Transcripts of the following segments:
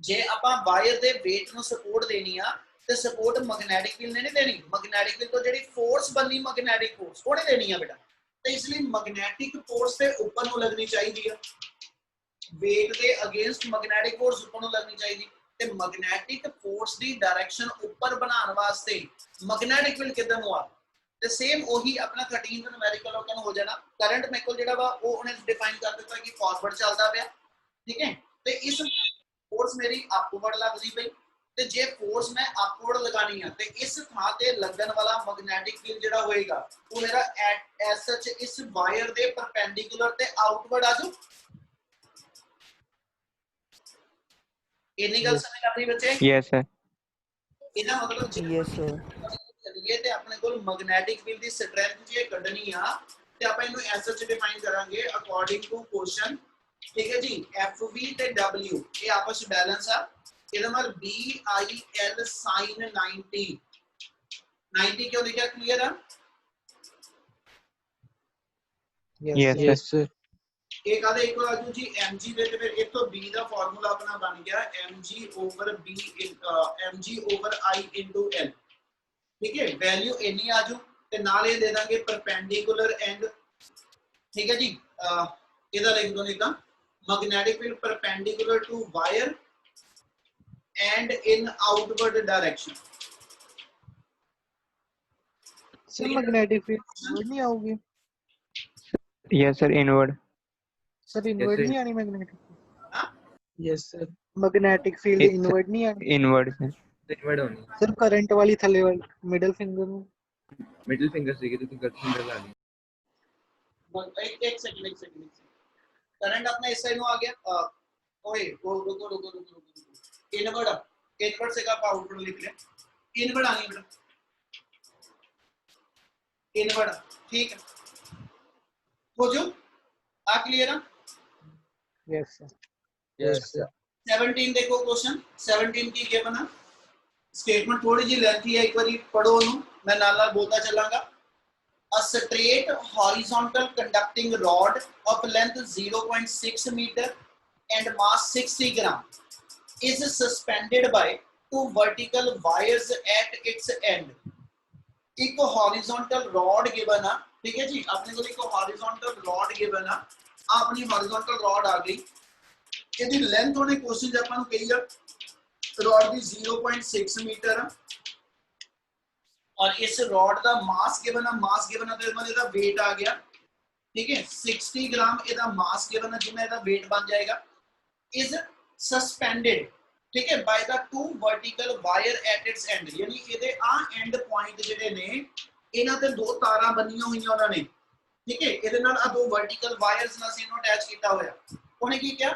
जे आपां वायर दे वेट नूं सपोर्ट देनी आ ते सपोर्ट मैग्नेटिक फील्ड ने नहीं देनी, मैग्नेटिक फील्ड तो जिहड़ी फोर्स बननी मैग्नेटिक फोर्स वो नहीं देनी है बेटा। तो इसलिए मैग्नेटिक फोर्स से ऊपर नूं लगनी चाहिए, वेट के अगेंस्ट मैग्नेटिक फोर्स ऊपर नूं लगनी चाहिए। ते मैग्नेटिक फोर्स दी डायरेक्शन ऊपर बनाने वास्ते मैग्नेटिक फील्ड किधर नूं आ ते सेम वही अपना 13 न्यूमेरिकल ओकन हो जाना। करंट मेरे को जेड़ा वा वो उन्हें डिफाइन कर दिता कि फॉरवर्ड चलदा पिया, ठीक है। ते इस फोर्स मेरी अपवर्ड लगदी पई ते जे फोर्स मैं अपवर्ड लगानी है ते इस थां ते लगन वाला मैग्नेटिक फील्ड जेड़ा होएगा वो मेरा एज सच इस वायर दे परपेंडिकुलर ते आउटवर्ड आ जाऊ। इन्नी गल समझ आ रही बच्चे? Yes sir. ਇਹਦਾ ਮਤਲਬ ਜੇ यस सर ਚੱਲੀਏ ਤੇ ਆਪਣੇ ਕੋਲ ਮੈਗਨੈਟਿਕ ਫੀਲਡ ਦੀ ਸਟਰੈਂਥ ਜੇ ਕੱਢਣੀ ਆ ਤੇ ਆਪਾਂ ਇਹਨੂੰ ਐਸ ਐਚ ਡਿਫਾਈਨ ਕਰਾਂਗੇ ਅਕੋਰਡਿੰਗ ਟੂ ਕੁਐਸਚਨ, ਠੀਕ ਹੈ ਜੀ। FV ਤੇ W ਇਹ ਆਪਸ ਵਿੱਚ ਬੈਲੈਂਸ ਆ, ਇਹਦਾ ਮਤਲਬ BIL sin 90 90 ਕਿਉਂ ਲਿਖਿਆ ਕਲੀਅਰ ਆ? Yes sir. एक आधे इक्वल आजू जी mg दे ते फिर एक तो b ਦਾ ਫਾਰਮੂਲਾ ਆਪਣਾ ਬਣ ਗਿਆ mg over b mg over i into l, ठीक है। वैल्यू इन्नी आजू ते नाल ये दे देंगे परपेंडिकुलर एंड, ठीक है जी। इधर लिख दो नहीं magnetic field perpendicular to wire and in outward direction. Sir magnetic field नहीं आओगे? Yes sir inward. Sir inward नहीं आनी magnetic? Yes sir magnetic field inward नहीं आनी? Inward sir. इनवर्ड होनी सर करंट वाली थले वाली मिडिल फिंगर में मिडिल फिंगर से तो फिंगर फिंगर ला ली। एक सेकंड करंट अपना इस साइड में आ गया। ओए रुको इनवर्ड से का आउटवर्ड लिख ले, इनवर्ड आनी बेटा, इनवर्ड, ठीक है। हो जो आ क्लियर है? यस सर यस सर 17 देखो क्वेश्चन 17 की गिवन है स्टेटमेंट थोड़ी जी लेंथी है, एक बार पढ़ो ओनू मैं नाल नाल बोलता चलांगा। A straight horizontal conducting rod of length 0.6 meter and mass 60 gram is suspended by two vertical wires at its end। एक horizontal rod given है, ठीक है जी। अपने को एक horizontal rod given है, अपनी horizontal rod आ गई, ਇਹਦੀ ਲੈਂਥ ਉਹਨੇ ਕੁਐਸਚਨ ਚ ਆਪਾਂ ਨੂੰ ਕਹੀ ਆ ਰॉड ਦੀ 0.6 मीटर है और इस रॉड का मास गिवन है, मास गिवन है तो मतलब ਇਹਦਾ weight आ गया, ठीक है 60 ग्राम ਇਹਦਾ मास गिवन है जितना ਇਹਦਾ weight बन जाएगा। is suspended, ठीक है by the two vertical wire at its end, यानी ਇਹਦੇ ਆ end point ਜਿਹੜੇ ਨੇ ਇਹਨਾਂ ਤੇ ਦੋ ਤਾਰਾਂ ਬੰਨੀਆਂ ਹੋਈਆਂ ਉਹਨਾਂ ਨੇ, ठीक है। ਇਹਦੇ ਨਾਲ ਆ ਦੋ vertical wires ਨਾਲ ਅਸੀਂ ਇਹਨੂੰ ਅਟੈਚ ਕੀਤਾ ਹੋਇਆ। ਉਹਨੇ ਕੀ ਕਿਹਾ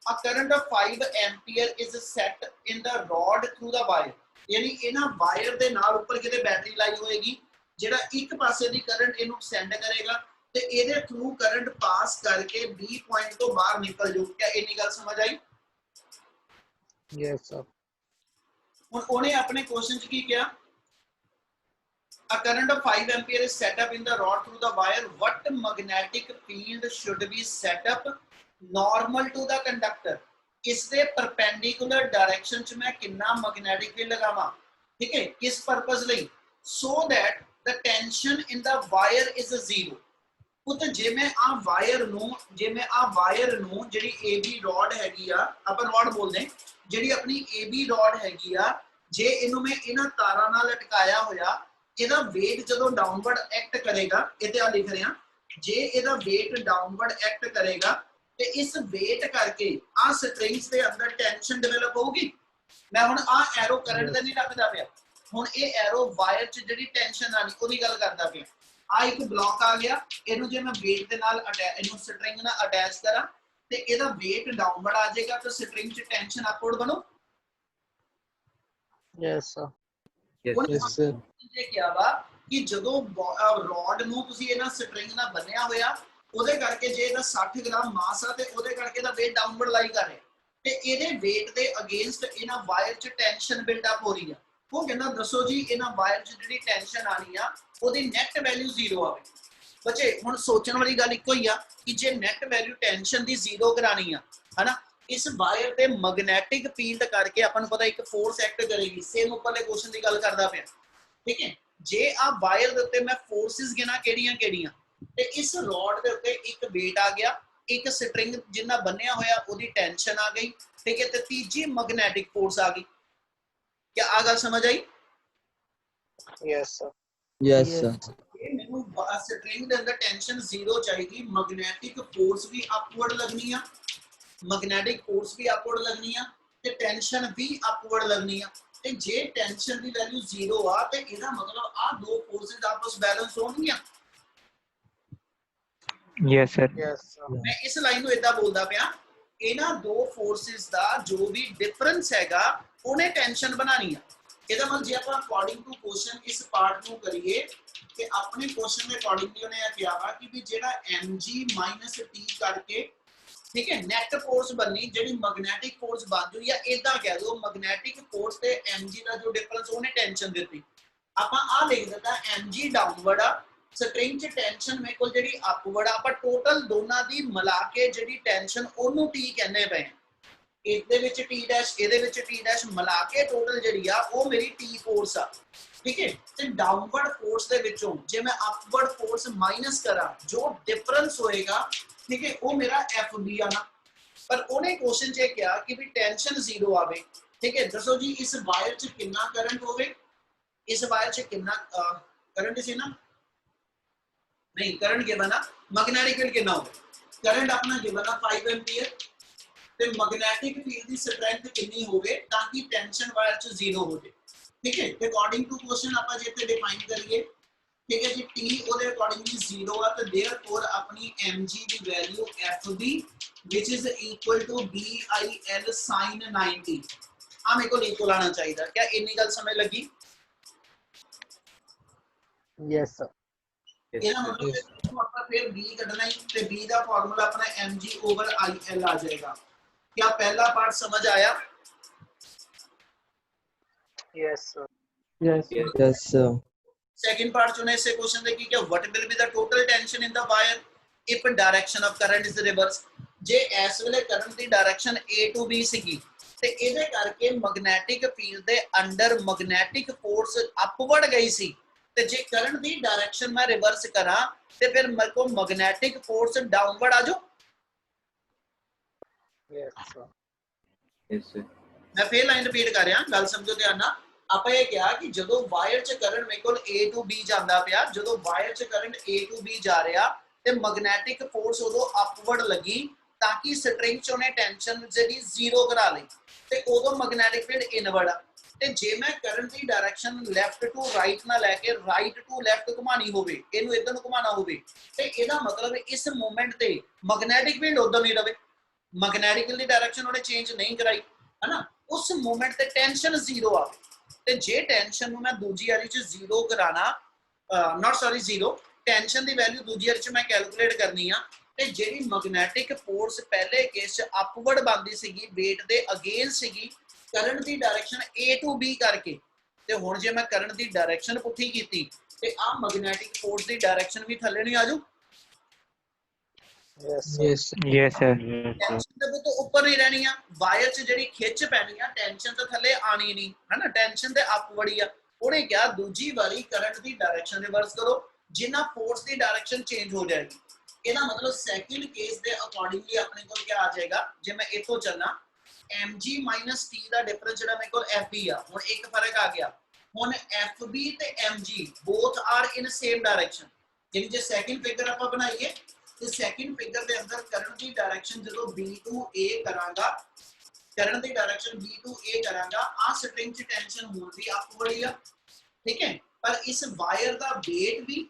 a current of 5 ampere is set in the rod through the wire, यानी ਇਹਨਾਂ ਵਾਇਰ ਦੇ ਨਾਲ ਉੱਪਰ ਕਿਤੇ ਬੈਟਰੀ ਲਾਈ ਹੋਏਗੀ ਜਿਹੜਾ ਇੱਕ ਪਾਸੇ ਦੀ ਕਰੰਟ ਇਹਨੂੰ ਸੈਂਡ ਕਰੇਗਾ ਤੇ ਇਹਦੇ ਥਰੂ ਕਰੰਟ ਪਾਸ ਕਰਕੇ B ਪੁਆਇੰਟ ਤੋਂ ਬਾਹਰ ਨਿਕਲ ਜਾਊ। क्या ਇੰਨੀ ਗੱਲ ਸਮਝ ਆਈ? यस सर ਹੁਣ ਉਹਨੇ ਆਪਣੇ ਕੁਐਸਚਨ ਚ ਕੀ ਕਿਹਾ a current of 5 ampere is set up in the rod through the wire, what magnetic field should be set up normal to the conductor, इससे परपेंडिकुलर डायरेक्शन च मैं कितना मैग्नेटिक फील्ड लगावा, ठीक है किस पर्पस ਲਈ so that the tension in the wire is zero। ਪੁੱਤ ਜੇ ਮੈਂ ਆ ਵਾਇਰ ਨੂੰ ਜਿਹੜੀ AB ਰੋਡ ਹੈਗੀ ਆ, ਆਪਾਂ ਰੋਡ ਬੋਲਦੇ ਜਿਹੜੀ ਆਪਣੀ AB ਰੋਡ ਹੈਗੀ ਆ, ਜੇ ਇਹਨੂੰ ਮੈਂ ਇਹਨਾਂ ਤਾਰਾਂ ਨਾਲ ਲਟਕਾਇਆ ਹੋਇਆ ਇਹਦਾ weight ਜਦੋਂ ਡਾਊਨਵਰਡ ਐਕਟ ਕਰੇਗਾ, ਇਹਦੇ ਆ ਲਿਖ ਰਿਹਾ ਜੇ ਇਹਦਾ weight ਡਾਊਨਵਰਡ ਐਕਟ ਕਰੇਗਾ ਤੇ ਇਸ weight ਕਰਕੇ ਆ ਸਟ੍ਰਿੰਗਸ ਦੇ ਅੰਦਰ ਟੈਂਸ਼ਨ ਡਿਵੈਲਪ ਹੋਊਗੀ। ਮੈਂ ਹੁਣ ਆ ਐਰੋ ਕਰੰਟ ਤੇ ਨਹੀਂ ਰੱਖਦਾ ਪਿਆ, ਹੁਣ ਇਹ ਐਰੋ ਵਾਇਰ ਚ ਜਿਹੜੀ ਟੈਂਸ਼ਨ ਆਣੀ ਉਹਦੀ ਗੱਲ ਕਰਦਾ ਪਿਆ। ਆ ਇੱਕ ਬਲੌਕ ਆ ਗਿਆ, ਇਹਨੂੰ ਜੇ ਮੈਂ weight ਦੇ ਨਾਲ ਇਹਨੂੰ ਸਟ੍ਰਿੰਗ ਨਾਲ ਅਟੈਚ ਕਰਾਂ ਤੇ ਇਹਦਾ weight ਡਾਊਨਵਰਡ ਆ ਜਾਏਗਾ ਤੇ ਸਟ੍ਰਿੰਗ ਚ ਟੈਂਸ਼ਨ ਅਪਵਰਡ ਬਣੂ। यस सर यस सर ਇਹ ਕਿਹਾ ਵਾ ਕਿ ਜਦੋਂ ਰੋਡ ਨੂੰ ਤੁਸੀਂ ਇਹਨਾਂ ਸਟ੍ਰਿੰਗ ਨਾਲ ਬੰਨਿਆ ਹੋਇਆ ਉਹਦੇ ਕਰਕੇ ਜੇ ਇਹਦਾ 60 ਗ੍ਰਾਮ ਮਾਸ ਆ ਤੇ ਉਹਦੇ ਕਰਕੇ ਦਾ weight ਡਾਊਨਵਰਡ ਲਾਈ ਕਰ ਰਿਹਾ ਤੇ ਇਹਦੇ weight ਦੇ ਅਗੇਂਸਟ ਇਹਨਾਂ ਵਾਇਰ 'ਚ ਟੈਂਸ਼ਨ ਬਿਲਡ ਅਪ ਹੋ ਰਹੀ ਆ। ਉਹ ਕਹਿੰਦਾ ਦੱਸੋ ਜੀ ਇਹਨਾਂ ਵਾਇਰ 'ਚ ਜਿਹੜੀ ਟੈਂਸ਼ਨ ਆਣੀ ਆ ਉਹਦੀ ਨੈਟ ਵੈਲਿਊ 0 ਆਵੇ। ਬੱਚੇ ਹੁਣ ਸੋਚਣ ਵਾਲੀ ਗੱਲ ਇੱਕੋ ਹੀ ਆ ਕਿ ਜੇ ਨੈਟ ਵੈਲਿਊ ਟੈਂਸ਼ਨ ਦੀ 0 ਕਰਾਣੀ ਆ ਹਨਾ इस वायर ते मैग्नेटिक फील्ड करके अपन पता एक फोर्स एक्ट करेगी सेम ऊपरले क्वेश्चन की गल करदा पिया ठीक है जे आ वायर दे उत्ते मैं फोर्सेस गिना केड़ियां केड़ियां ते इस रॉड दे उत्ते एक वेट आ गया एक स्ट्रिंग जिन्ना बन्निया होया ओदी टेंशन आ गई ठीक है ते तीजी मैग्नेटिक फोर्स आ गई क्या आ गल समझ आई यस सर Yes, sir. मैनू स्ट्रिंग दे अंदर टेंशन जीरो चाहिए मैग्नेटिक फोर्स भी अपवर्ड लगनी है मैग्नेटिक फोर्स भी अपवर्ड लगनी है ते टेंशन भी अपवर्ड लगनी है ते जे टेंशन दी वैल्यू जीरो आ ते ਇਹਦਾ मतलब आ दो फोर्सेस आपस बैलेंस होणगीਆਂ Yes, sir. यस सर मैं इस लाइन ਨੂੰ ਇਦਾਂ ਬੋਲਦਾ ਪਿਆ ਇਹਨਾਂ ਦੋ ਫੋਰਸਿਸ ਦਾ ਜੋ ਵੀ ਡਿਫਰੈਂਸ ਹੈਗਾ ਉਹਨੇ ਟੈਂਸ਼ਨ ਬਣਾਣੀ ਆ ਇਹਦਾ ਮਤਲਬ ਜੇ ਆਪਾਂ ਅਕੋਰਡਿੰਗ ਟੂ ਕੁਐਸਚਨ ਇਸ ਪਾਰਟ ਨੂੰ ਕਰੀਏ ਤੇ ਆਪਣੇ ਕੁਐਸਚਨ ਦੇ ਅਕੋਰਡਿੰਗਲੀ ਉਹਨੇ ਇਹ ਕਿਹਾ ਵਾ ਕਿ ਵੀ ਜਿਹੜਾ mg - t ਕਰਕੇ ठीक है नेट फोर्स बननी जेडी मैग्नेटिक फोर्स बन जाई या इदा कह दो मैग्नेटिक फोर्स ते mg ਦਾ जो डिफरेंस ਉਹਨੇ ਟੈਂਸ਼ਨ ਦਿੱਤੀ ਆਪਾਂ ਆ ਲਿਖ ਦਿੱਤਾ mg ਡਾਊਨਵਰਡ ਆ ਸਟ੍ਰਿੰਗ ਚ ਟੈਂਸ਼ਨ ਮੇਰੇ ਕੋਲ ਜਿਹੜੀ ਅਪਵਰਡ ਆਪਾਂ ਟੋਟਲ ਦੋਨਾਂ ਦੀ ਮਿਲਾ ਕੇ ਜਿਹੜੀ ਟੈਂਸ਼ਨ ਉਹਨੂੰ t ਕਹਿੰਦੇ ਪਏ ਇਹਦੇ ਵਿੱਚ t ਡੈਸ਼ ਇਹਦੇ ਵਿੱਚ t ਡੈਸ਼ ਮਿਲਾ ਕੇ ਟੋਟਲ ਜਿਹੜੀ ਆ ਉਹ ਮੇਰੀ t ਫੋਰਸ ਆ ठीक है ਤੇ ਡਾਊਨਵਰਡ ਫੋਰਸ ਦੇ ਵਿੱਚੋਂ ਜੇ ਮੈਂ ਅਪਵਰਡ ਫੋਰਸ ਮਾਈਨਸ ਕਰਾਂ ਜੋ ਡਿਫਰੈਂਸ ਹੋਏਗਾ ठीक है वो मेरा एफ बी आना पर उन्हें क्वेश्चन च क्या कि भी टेंशन जीरो आवे ठीक है दसो जी इस वायर च कितना करंट होवे इस वायर च कितना करंट सी ना नहीं करंट गिवन ना मैग्नेटिक फील्ड कितना होवे करंट अपना गिवन ना 5 एम्पीयर ते मैग्नेटिक फील्ड दी स्ट्रेंथ कितनी होवे ताकि टेंशन वायर च जीरो हो जाए ठीक है अकॉर्डिंग टू क्वेश्चन आपा जे ते डिफाइन करिए ठीक है जी t ਉਹਦੇ ਅਕੋਰਡਿੰਗਲੀ 0 ਆ ਤੇ देयरफॉर ਆਪਣੀ mg the value fb which is equal to bil sin 90 ਆ ਮੇਰੇ ਕੋਲ ਇਕੁਅਲ ਆਣਾ ਚਾਹੀਦਾ क्या ਇੰਨੀ ਗੱਲ ਸਮਝ ਲੱਗੀ यस सर ਇਹਦਾ ਮਤਲਬ ਆਪਾਂ ਫਿਰ b ਕੱਢਣਾ ਹੈ ਤੇ b ਦਾ ਫਾਰਮੂਲਾ ਆਪਣਾ mg il ਆ ਜਾਏਗਾ क्या पहला पार्ट समझ आया yes sir Yes, sir. second part चुने से क्वेश्चन देखिए क्या what will be the total tension in the wire if direction of current is reverse जे इस वेले करंट दी डायरेक्शन a to b ਸੀਗੀ ਤੇ ਇਹਦੇ ਕਰਕੇ ਮੈਗਨੈਟਿਕ ਫੀਲਡ ਦੇ ਅੰਡਰ ਮੈਗਨੈਟਿਕ ਫੋਰਸ ਅਪਵਰਡ ਗਈ ਸੀ ਤੇ ਜੇ ਕਰੰਟ ਦੀ ਡਾਇਰੈਕਸ਼ਨ ਮੈਂ ਰਿਵਰਸ ਕਰਾਂ ਤੇ ਫਿਰ ਮੇਰੇ ਕੋ ਮੈਗਨੈਟਿਕ ਫੋਰਸ ਡਾਊਨਵਰਡ ਆ ਜਾਓ यस सर Yes, sir. मैं फिर लाइन रिपीट कर रहा गल समझो ध्यान नाल ਆਪਾਂ ਇਹ ਕਿਹਾ ਕਿ ਜਦੋਂ ਵਾਇਰ ਚ ਕਰੰਟ ਮੇਰੇ ਕੋਲ A to B ਜਾਂਦਾ ਪਿਆ ਜਦੋਂ ਵਾਇਰ ਚ ਕਰੰਟ A to B ਜਾ ਰਿਹਾ ਤੇ ਮੈਗਨੈਟਿਕ ਫੋਰਸ ਉਦੋਂ ਅਪਵਰਡ ਲੱਗੀ ਤਾਂ ਕਿ ਸਟ੍ਰਿੰਗ ਚ ਉਹਨੇ ਟੈਂਸ਼ਨ ਜਿਹੜੀ ਜ਼ੀਰੋ ਕਰਾ ਲਈ ਤੇ ਉਦੋਂ ਮੈਗਨੈਟਿਕ ਫੀਲਡ ਇਨਵਰਡ ਆ ਤੇ ਜੇ ਮੈਂ current the direction left to right ਨਾਲ ਲੈ ਕੇ ਰਾਈਟ ਟੂ ਲੈਫਟ ਘੁਮਾਣੀ ਹੋਵੇ ਇਹਨੂੰ ਇਧਰ ਨੂੰ ਘੁਮਾਣਾ ਹੋਵੇ ਤੇ ਇਹਦਾ ਮਤਲਬ ਇਸ ਮੂਵਮੈਂਟ ਤੇ ਮੈਗਨੈਟਿਕ ਫੀਲਡ ਉਦੋਂ ਨਹੀਂ ਰਵੇ मैग्नेटिक फील्ड दी डायरेक्शन उन्होंने चेंज नहीं कराई है ना उस मोमेंट ते टेंशन जीरो आवे ते जे टेंशन नु मैं दूजी वाली च जीरो कराना नॉट सॉरी जीरो टेंशन दी वैल्यू दूजी वाली च मैं कैलकुलेट करनी आ ते जेडी मैग्नेटिक फोर्स पहले केस च अपवर्ड बनदी सीगी वेट दे अगेंस्ट सीगी करंट दी डायरेक्शन A to B करके ते हुण जे मैं करंट दी डायरेक्शन पुठी कीती ते आ मैग्नेटिक फोर्स दी डायरेक्शन भी थल्ले नहीं आजू yes Yes, Yes, sir. Tension ਦੇ ਤੋਂ ਉੱਪਰ ਨਹੀਂ ਰਹਿਣੀ ਆ ਵਾਇਰ 'ਚ ਜਿਹੜੀ ਖਿੱਚ ਪੈਣੀ ਆ ਟੈਂਸ਼ਨ ਤਾਂ ਥੱਲੇ ਆਣੀ ਨਹੀਂ ਹੈਨਾ ਟੈਂਸ਼ਨ ਤੇ ਅਪਵਰਡ ਹੀ ਆ ਉਹਨੇ ਕਿਹਾ ਦੂਜੀ ਵਾਰੀ ਕਰੰਟ ਦੀ ਡਾਇਰੈਕਸ਼ਨ ਰਿਵਰਸ ਕਰੋ ਜਿੰਨਾ ਫੋਰਸ ਦੀ ਡਾਇਰੈਕਸ਼ਨ ਚੇਂਜ ਹੋ ਜਾਏਗੀ ਇਹਦਾ ਮਤਲਬ ਸੈਕਿੰਡ ਕੇਸ ਦੇ ਅਕੋਰਡਿੰਗਲੀ ਆਪਣੇ ਕੋਲ ਕੀ ਆ ਜਾਏਗਾ ਜੇ ਮੈਂ ਇਥੋਂ ਚੱਲਣਾ mg - t ਦਾ ਡਿਫਰੈਂਸ ਜਿਹੜਾ ਮੇਰੇ ਕੋਲ fb ਆ ਹੁਣ ਇੱਕ ਫਰਕ ਆ ਗਿਆ ਹੁਣ fb ਤੇ mg both are in same direction ਯਾਨੀ ਜੇ ਸੈਕਿੰਡ ਫਿਗਰ ਆਪਾਂ ਬਣਾਈਏ ਤੇ ਸੈਕਿੰਡ ਫਿਗਰ ਦੇ ਅੰਦਰ ਕਰੰਟ ਦੀ ਡਾਇਰੈਕਸ਼ਨ ਜਦੋਂ b to a ਕਰਾਂਗਾ current the direction b to a ਕਰਾਂਗਾ ਆ ਸਟ੍ਰਿੰਗ ਚ ਟੈਂਸ਼ਨ ਹੋਣ ਦੀ ਅਪਵਰਡ ਹੀ ਆ ਠੀਕ ਹੈ ਪਰ ਇਸ ਵਾਇਰ ਦਾ weight ਵੀ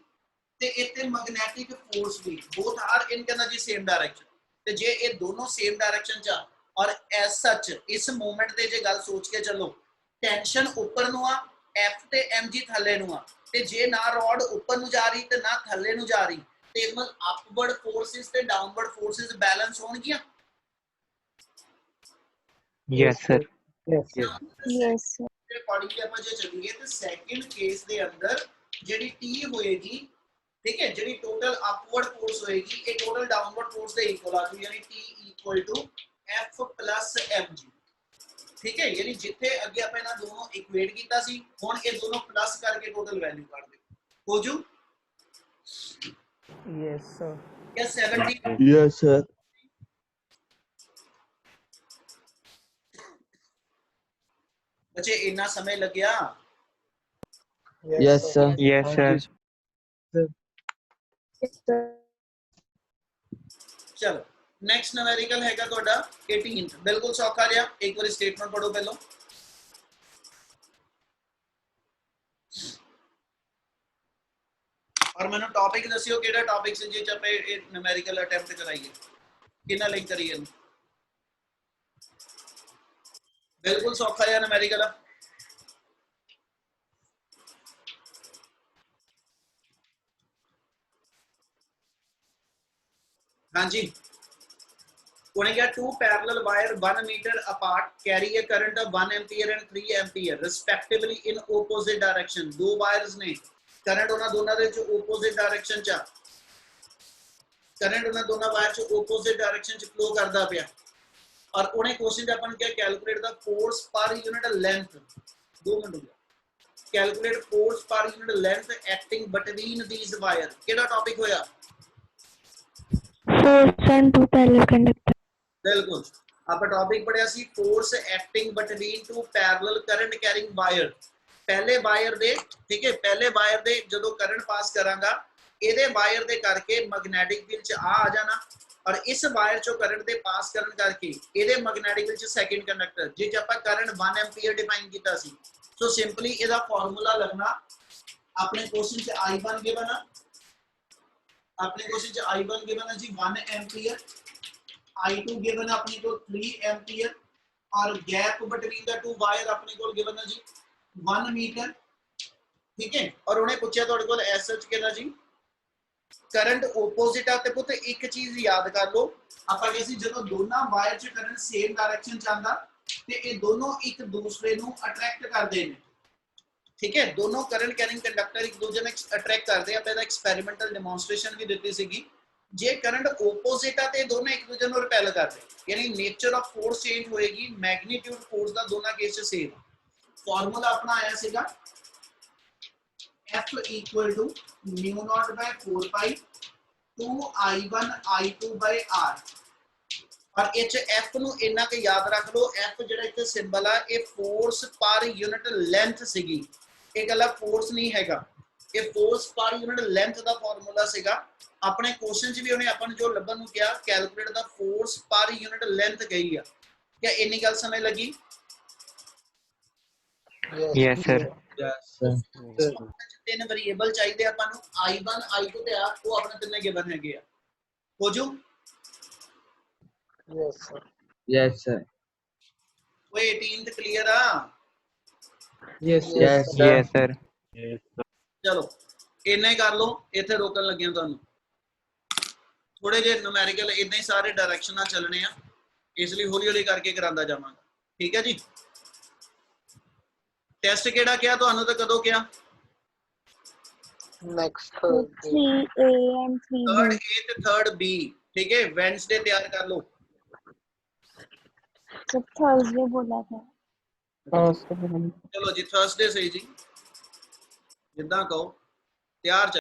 ਤੇ ਇੱਥੇ ਮੈਗਨੈਟਿਕ ਫੋਰਸ ਵੀ both are in ਕਹਿੰਦਾ ਜੀ ਸੇਮ ਡਾਇਰੈਕਸ਼ਨ ਤੇ ਜੇ ਇਹ ਦੋਨੋਂ ਸੇਮ ਡਾਇਰੈਕਸ਼ਨ ਚ ਆ ਔਰ ਐਸ ਸੱਚ ਇਸ ਮੂਵਮੈਂਟ ਤੇ ਜੇ ਗੱਲ ਸੋਚ ਕੇ ਚੱਲੋ ਟੈਂਸ਼ਨ ਉੱਪਰ ਨੂੰ ਆ f ਤੇ mg ਥੱਲੇ ਨੂੰ ਆ ਤੇ ਜੇ ਨਾ ਰੋਡ ਉੱਪਰ ਨੂੰ ਜਾ ਰਹੀ ਤੇ ਨਾ ਥੱਲੇ ਨੂੰ ਜਾ ਰਹੀ ਤੇ ਮਤਲਬ ਅਪਵਰਡ ਫੋਰਸਿਸ ਤੇ ਡਾਊਨਵਰਡ ਫੋਰਸਿਸ ਬੈਲੈਂਸ ਹੋਣਗੀਆਂ Yes, sir. Yes Yes, sir. ਤੇ ਅਕੋਰਡਿੰਗਲੀ ਆਪਾਂ ਜੇ ਚੱਲੀਏ ਤੇ ਸੈਕਿੰਡ ਕੇਸ ਦੇ ਅੰਦਰ ਜਿਹੜੀ t ਹੋਏਗੀ ਠੀਕ ਹੈ ਜਿਹੜੀ ਟੋਟਲ ਅਪਵਰਡ ਫੋਰਸ ਹੋਏਗੀ ਇਹ ਟੋਟਲ ਡਾਊਨਵਰਡ ਫੋਰਸ ਦੇ ਇਕੁਅਲ ਆ ਜੂ ਯਾਨੀ t equal to f plus mg, ठीक है, यानी जिथे अगे आप इन्हां दोनों इक्वेट कीता सी, हुण ये दोनों प्लस करके टोटल वैल्यू काढ दिओ, हो जू Yes, sir. या 17 Yes, sir. बच्चे इतना समय लग गया? Yes, sir. Yes, sir. चलो नेक्स्ट न्यूमेरिकल हैगा ਤੁਹਾਡਾ 18th, बिल्कुल सौखा जिहा, एक बार स्टेटमेंट पढ़ो पहलो। और मैंने टॉपिक दसियो केड़ा टॉपिक से जे च आपे न्यूमेरिकल अटेम्प्ट कराइए, किना लिंक करिए? बिल्कुल सौखा जिहा न्यूमेरिकल है। हाँ जी, उन्हें क्या, two parallel wire 1 metre apart carry a current of 1 ampere and 3 ampere respectively in opposite direction. दो वायर्स ने, करंट उन्हां दोनां दे च ओपोजिट डायरेक्शन च, करंट उन्हां दोनां वायर च ओपोजिट डायरेक्शन च फ्लो करदा पिया। और उन्हें क्वेश्चन च अपन क्या, calculate the force per unit length, 2 minute हो गया, calculate force per unit length acting between these wire. केड़ा टॉपिक होया? Force and two parallel conductors. बिल्कुल, आप टॉपिक पढ़िया सी force acting between two parallel current carrying wire. पहले wire दे, ठीक है, पहले वायर दे जदों करंट पास करांगा, ਇਹਦੇ ਵਾਇਰ ਦੇ ਕਰਕੇ ਮੈਗਨੈਟਿਕ ਫੀਲਡ ਚ ਆ ਜਾਣਾ, ਔਰ ਇਸ ਵਾਇਰ ਚੋਂ ਕਰੰਟ ਦੇ ਪਾਸ ਕਰਨ ਕਰਕੇ ਇਹਦੇ ਮੈਗਨੈਟਿਕ ਫੀਲਡ ਚ ਸੈਕੰਡ ਕੰਡਕਟਰ, ਜੇ ਆਪਾਂ ਕਰੰਟ 1 ਐਂਪੀਅਰ ਡਿਫਾਈਨ ਕੀਤਾ ਸੀ, ਸੋ ਸਿੰਪਲੀ ਇਹਦਾ ਫਾਰਮੂਲਾ ਲਿਖਣਾ। ਆਪਣੇ क्वेश्चन ਚ I1 गिवन है, अपने क्वेश्चन च I1 गिवन है जी 1 एम्पीयर, I2 गिवन है अपने को 3 एम्पीयर, और gap between the two wire अपने को गिवन है जी 1 मीटर, ठीक है। और उन्हें पूछा ਤੁਹਾਡੇ ਕੋਲ एसएच कहना जी करंट ओपोजिट है, पुत एक चीज याद कर लो, ਆਪਾਂ ਕਹਿੰਦੇ ਸੀ ਜਦੋਂ ਦੋਨਾਂ ਵਾਇਰ ਚ ਕਰੰਟ ਸੇਮ ਡਾਇਰੈਕਸ਼ਨ ਚ ਆਂਦਾ ਤੇ ਇਹ ਦੋਨੋਂ ਇੱਕ ਦੂਸਰੇ ਨੂੰ ਅਟਰੈਕਟ ਕਰਦੇ ਨੇ, ठीक है, दोनों करंट कैरिंग कंडक्टर एक दूसरे में अट्रैक्ट करते हैं। अपने एक्सपेरिमेंटल डेमोन्स्ट्रेशन भी दी सीगी, जे करंट ओपोजिट है तो दोनों एक दूसरे को रिपेल करते, यानी नेचर ऑफ फोर्स चेंज होएगी, मैग्नीट्यूड फोर्स का दोनों केस सेम। फार्मूला अपना आया सीगा F equal to mu naught by 4 pi 2 I1 I2 by R। और इच F नु इन्ना के याद रख लो, F जेड़ा इत्थे सिंबल है ये फोर्स पर यूनिट लेंथ सीगी, एक अलग फोर्स नहीं हैगा, ये फोर्स पर यूनिट लेंथ का फार्मूला सीगा। अपने क्वेश्चन च भी उन्हें अपन जो लभन नु किया, calculate the force per unit length गई है, क्या इन्नी गल समझ लगी? Yes, sir. Yes, sir. तीन वेरिएबल चाहिए अपन नु, I1 I2 ते R, वो अपने तीन गिवन हैगे आ, हो जू? Yes, sir. Yes, sir. वो 18th क्लियर आ? Yes, Yes, sir. Yes, sir. चलो इन्ना ही कर लो, इत्थे रोकन लगे तुहानू थोड़े जे न्यूमेरिकल इदां ही सारे डायरेक्शन चलने आ, इसलिए हौली हौली करके करांदा जावांगा, ठीक है जी। टेस्ट केड़ा क्या तुहानू ते कदों क्या? Next 3A and 3B. Third A ते थर्ड बी, ठीक है, वेडनेसडे तैयार कर लो। तो थर्सडे बोला था। चलो जी थर्सडे सही जी, जिद्दां कहो तैयार